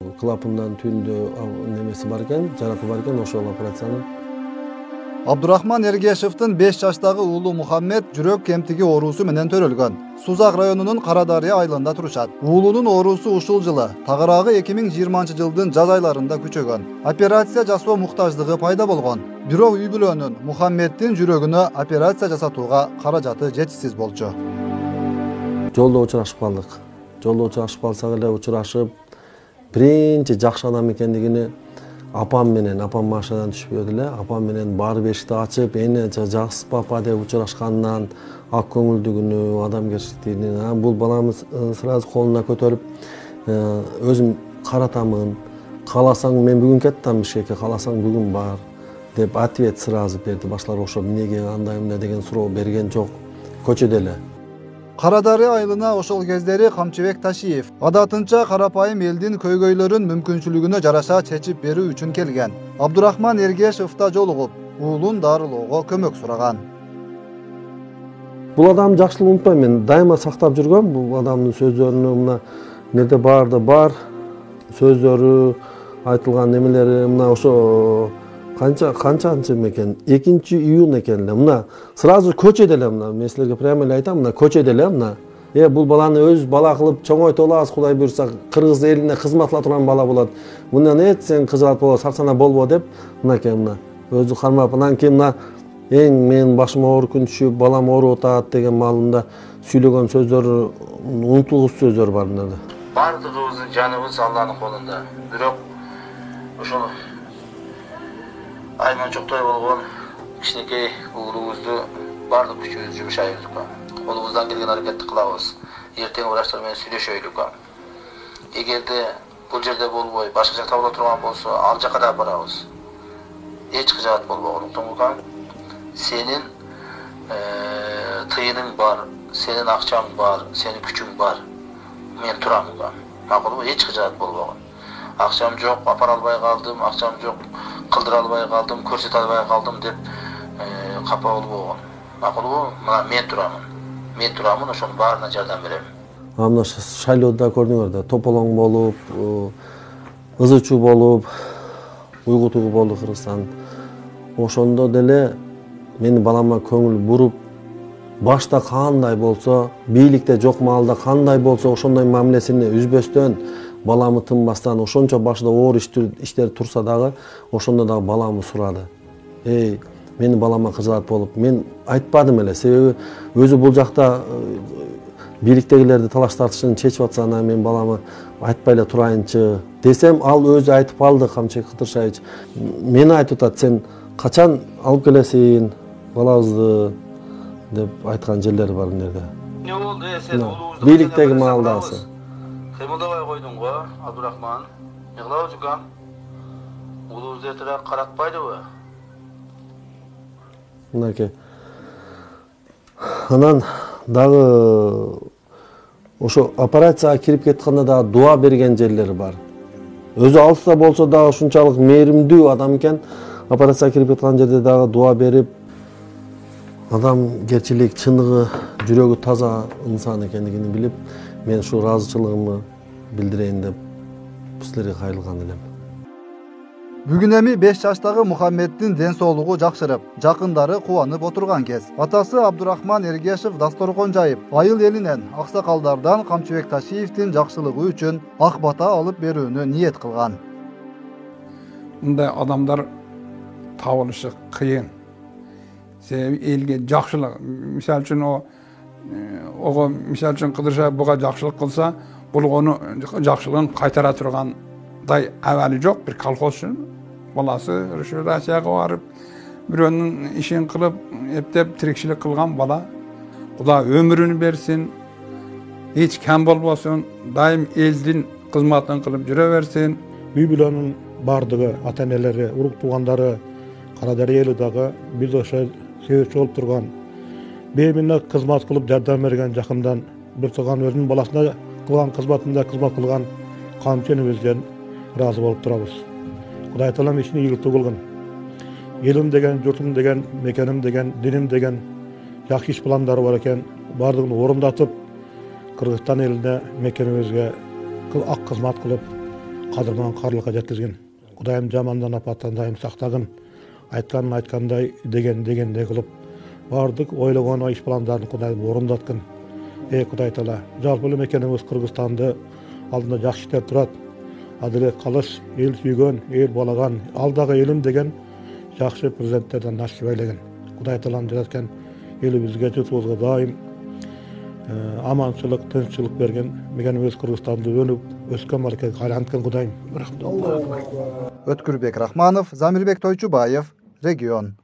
Клапандан түндө немеси бар экен, жараты бар экен, ошол операцияны. Абдурахман Эргешевдин 5 жаштагы уулу Мухаммед жүрөк кемтиги оорусу менен төрөлгөн. Сузак районунун Карадария айылында турушат. Уулунун оорусу ушул жылы, тагыраагы 2020-жылдын жаз айларында күчөгөн. Операция жасоо муктаждыгы пайда болгон. Бирок үй бүлөнүн Мухаммеддин жүрөгүнө операция жасатууга каражаты жетишсиз болчу. Жолдо учурашып калдык. Жолдо учурашып калсак эле учурашып, биринчи жакшы адам экендигини апам машинадан түшпөдү эле. Апам менен барып эшикти ачып, эне жакшы папа деп учурашкандан, ак көңүлдүгүнү, адамгерчиликтигин, бул баламыз сразу колуна көтөрүп, өзүм каратамын. Кааласаң мен бүгүн кеттам ишке, кааласаң бүгүн бар деп ответ сразу берди. Башлар ошо эмнеге, андай эмне деген суроо берген жок. Көчөдө эле. Карадария айылына ошол кездери Камчыбек Ташиев адатынча карапайым элдин көйгөйлөрүн мүмкүнчүлүгүнө жараша чечип берүү үчүн келген. Абдурахман Эргешевда жолугуп, уулун дарылоого көмөк сураган. Бул адамды жакшылык унутпайм, мен дайыма сактап жүргөм бул адамдын сөздөрүнү. Мына эмнеде барды бар сөздөрү, айтылган немелери, мына ошо канчанчы экен, 2-июнь экен эле. Мына сразу көчөдө эле, мына мен силерге прямо эле айтам, мына көчөдө эле, мына бул баланы өз бала кылып чоңойто алабыз, Кудай буйрса, кыргыз элине кызмат кыла турган бала болот. Мындан сен кызыгат боло, сарсана болбо деп, мынакей мына өзү кармап, анан кийин мына эң менин башыма оор күн түшүп, балам ооруп атат деген маалында сүйлөгөн сөздөр, унутулгус сөздөр бар мында. Бардыгыбыздын жаныбыз Алланын колунда. Бирок ошол айманчоктой болгон кичинекей уулубузду бардык күчүбүз жумшайбыз. Колубуздан келген аракетти кылабыз. Эртең врачтар менен сүйлөшөйлүк. Эгерде бул жерде болбой, башка жакта боло турган болсо, ал жака да барабыз. Эч кыжаат болбогон, уктуңуз. Сенин тыйының бар, сенин акчаң бар, сенин күчүң бар. Мен турам. Макулбу, эч кыжаат болбогон. Акчам жок, апара албай калдым, акчам жок, кылдыра албай калдым, көрсөтө албай калдым деп капа болбогон. Макулбу, мына мен турамын, ошонун баарына жардам берем. Мына шайлоодо көрдүңөр да, тополоң болуп, ызычуу болуп, уйгутуу болду Кыргызстан. Ошондо деле менин балама көңүл буруп, башта кандай болсо, бийликте жок маалда кандай болсо, ошондой мамилесин үзбөстөн, баламы тынбастан, ошончо башында оор иштер турса дагы, ошондо дагы баламы сурады. Менин балама кыжаат болуп, мен айтпадым эле, себеби өзү бул жакта бийликтегилерди талаш тартышын чечип атса, анан мен баламы айтпай эле турайынчы десем, ал өзү айтып алды, Камчыбек Кыдыршаевич. Мени айтып атат, сен качан алып келесиң балабызды деп айткан жерлери бар мынерде. Не болду, сен уулубузду бийликтеги маалдасы. Кыймылдабай койдуң го, Абдурахман. Не кылабыз укам? Уулубузду эртерээк каратпайдыбы? Мынакей. Анан дагы ошо операцияга кирип кетканда дагы дуа берген жерлери бар. Өзү алыста болсо дагы ушунчалык мээримдүү адам экен. Операцияга кирип кеткен жерде дагы дуа берип, адамгерчилик, чыныгы, жүрөгү таза инсан экендигин билип, мен ушу ыраазычылыгымды билдирейин деп силерге кайрылган элем. Бүгүн эми 5 жаштагы Мухаммеддин ден соолугу жакшырып, жакындары кубанып отурган кез. Атасы Абдурахман Эргешев дасторкон жайып, айыл элинен, аксакалдардан Камчыбек Ташиевдин жакшылыгы үчүн ак бата алып берүүнү ниет кылган. Мындай адамдар табылышы кыйын. Себеби элге жакшылык, мисалы үчүн мисалы үчүн Кыдыршаев буга жакшылык кылса, бул ону жакшылыгын кайтара тургандай абалы жок. Бир колхозчу баласы Россияга барып, бирөөнүн ишин кылып, эптеп тирикчилик кылган бала. Кудай өмүрүн берсин, эч кем болбосун, дайым элдин кызматын кылып жүрө берсин. Үй бүлөнүн бардыгы, ата-энелери, урук туугандары Карадария айылындагы биз ошо себепчи болуп турган, бейминнет кызмат кылып жардам берген жакындан, бир тууган өзүнүн баласына кылган кызматында кызмат кылган камчыбезден ыраазы болуп турабыз. Кудай таалам ишин ийгиликтүү кылгын. Элим деген, журтум деген, мекеним деген, диним деген жакшы иш пландары бар экен. Бардыгын орундатып, Кыргызстан элине, мекенибизге ак кызмат кылып, kadırman karlıqa jetkizgin. Kudayım jamandan apattan daim saktagın. Aytkanın aytkanday degende kılıp bardık oylagan iş planlarını Kudayım orundatkın. Kuday tala, jalpılı mekenimiz Kırgızstan'da aldında jakşı işler turat. Adalet kalış, el süygön, el balagan, aldağı elim degen jakşı prezidentlerden nasip eylegen. Kuday talan dilerken elibizge tutuzga daim amançılık, tınççılık bergen, mekenimiz Kırgızstan'da önüp ösken barken gayrantken Kudayım. Ötkürbek Rahmanov, Zamirbek Toyçubayev, Region.